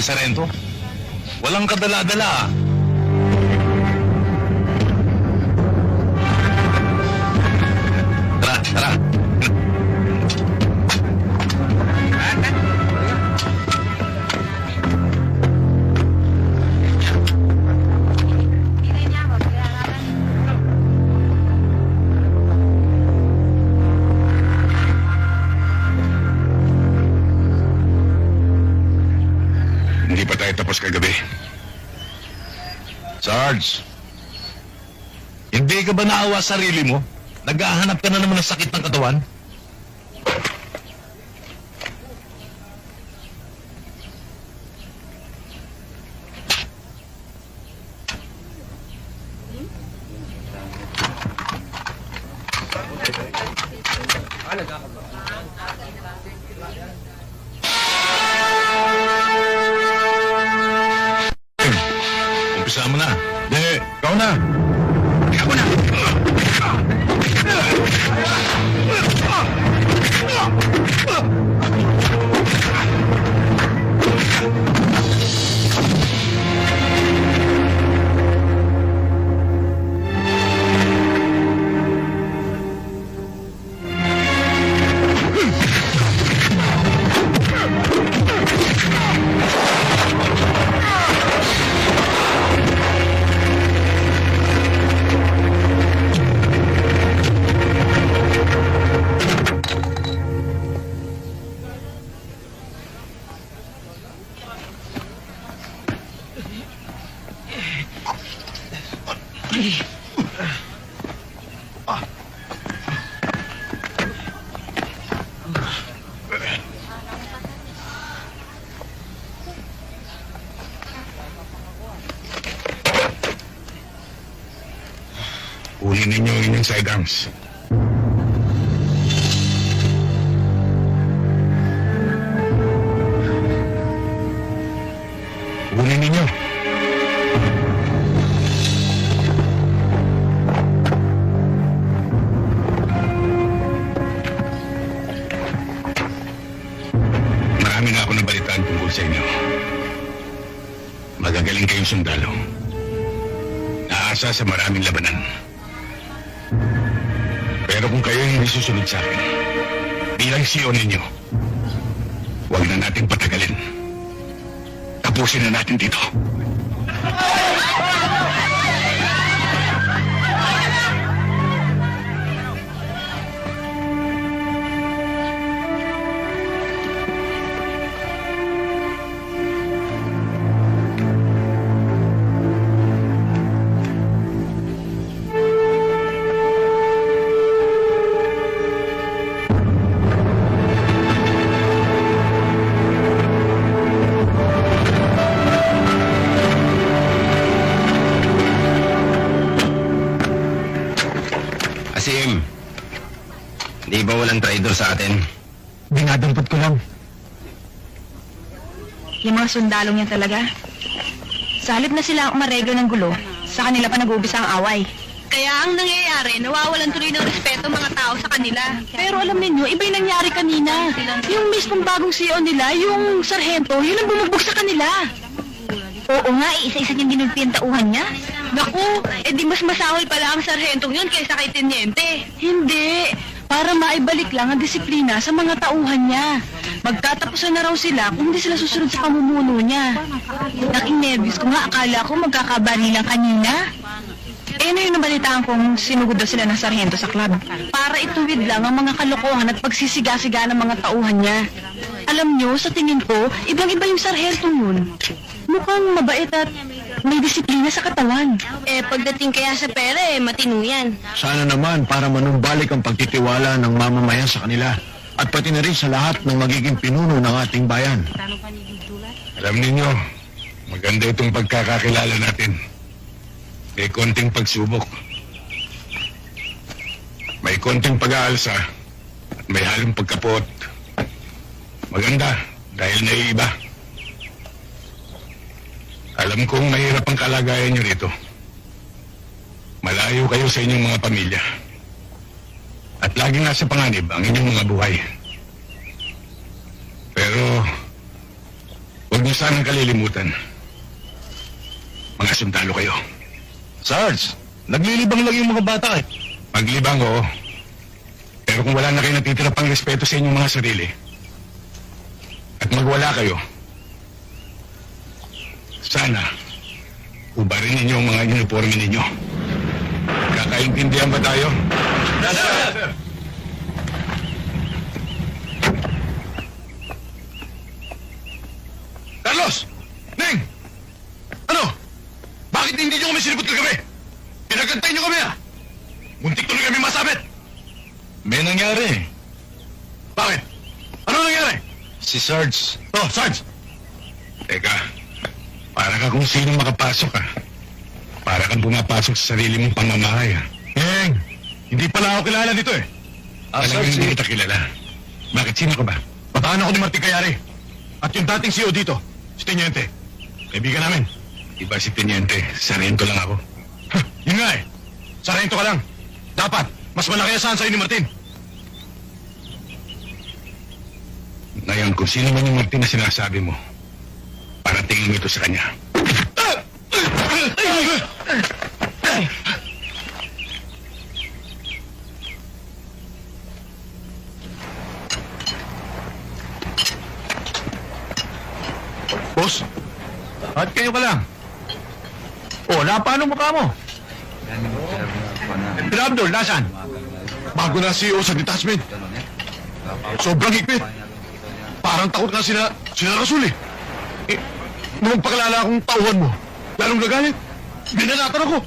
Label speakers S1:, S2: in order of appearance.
S1: Sarento. Walang kadala-dala. Tara, tara.
S2: Hindi pa tayo tapos kagabi.
S1: Sarge, hindi ka ba naawa sa sarili mo? Naghahanap ka na naman ng sakit ng katawan? Umpisa mo na.
S2: Hindi, ikaw na. Ikaw na. Kunin ninyo ang inyong sidearms. Kunin ninyo. Marami na ako nabalitaan tungkol sa inyo. Magagaling kayong sundalo. Naasa sa maraming labanan. Pero kung kayo hindi susunod sa akin, bilang CEO ninyo, huwag na natin patagalin. Tapusin na natin dito.
S3: Asim, di ba walang traidor sa atin?
S2: Dinadampot ko lang.
S4: Yung mga sundalong yan talaga. Sa halip na sila umareglo ng gulo, sa kanila pa nag-uumpisa ang away.
S5: Kaya ang nangyayari, nawawalan tuloy ng respeto mga tao sa kanila.
S4: Pero alam ninyo, iba yung nangyari kanina. Yung mismong bagong CEO nila, yung sarhento, yun ang bumugbog sa kanila. Oo nga, isa-isa niyang ginulpi ang tauhan niya.
S5: Naku, di mas masahol pala ang sarhentong yun kaysa kay Tenyente.
S4: Hindi. Para maibalik lang ang disiplina sa mga tauhan niya. Magkatapusan na raw sila kung hindi sila susunod sa pamumuno niya. Naking nervous ko nga, akala ko magkakabani lang kanina. Ano yung nabalitaan kong sinugod daw sila ng sarhento sa club? Para ituwid lang ang mga kalokohan at pagsisiga-siga ng mga tauhan niya. Alam nyo, sa tingin ko, ibang-iba yung sarhento yun. Mukhang mabait at may disiplina sa katawan.
S5: Pagdating kaya sa pera, matino yan.
S6: Sana naman para manumbalik ang pagtitiwala ng mamamayan sa kanila at pati na rin sa lahat ng magiging pinuno ng ating bayan.
S2: Alam ninyo, maganda itong pagkakakilala natin. May konting pagsubok. May konting pag-aalsa at may halong pagkapot. Maganda dahil naiiba. Alam kong mahirap ang kalagayan niyo rito. Malayo kayo sa inyong mga pamilya. At lagi nasa panganib ang inyong mga buhay. Pero Huwag niyo sanang kalilimutan. Mga sundalo kayo.
S1: Sarge, naglilibang lang yung mga bata eh.
S2: Maglibang, oo. Pero kung wala na kayo natitira pang respeto sa inyong mga sarili, at magwala kayo, sana, ubarin ninyo ang mga uniforme ninyo. Kakaintindihan ba tayo? Sir! Carlos! Neng! Ano? Bakit hindi nyo kami sinipot kagabi? Pinagantay nyo kami ah! Muntik tuloy kami masabit!
S1: May nangyari.
S2: Bakit? Ano nangyari?
S1: Si Sarge.
S2: Oh, Sarge! Teka, para ka kung sino makapasok ah. Para kang pumapasok sa sarili mong pamamahay ah. Hindi pala ako kilala dito eh. Talagang
S1: Sarge,
S2: hindi kita kilala. Bakit, sino ka ba? Patahan ako ni Martin Cayari. At yung dating CEO dito, si Teniente. Kaibigan namin. Iba si Teniente, sarento lang ako. Yun nga eh, sarento ka lang. Dapat, mas malaki asahan sa'yo ni Martin. Ngayon, kung sino man yung Martin na sinasabi mo, para tingin mo ito sa kanya.
S6: Boss, at kayo ka lang. Oh, paano mukha mo? Pero Abdul, nasaan? Bago na CEO sa detachment. Sobrang higpit. Parang takot nga sila Rasul eh. Nung pagkalala akong tauhan mo, lalong nagalit. Binanatan ako.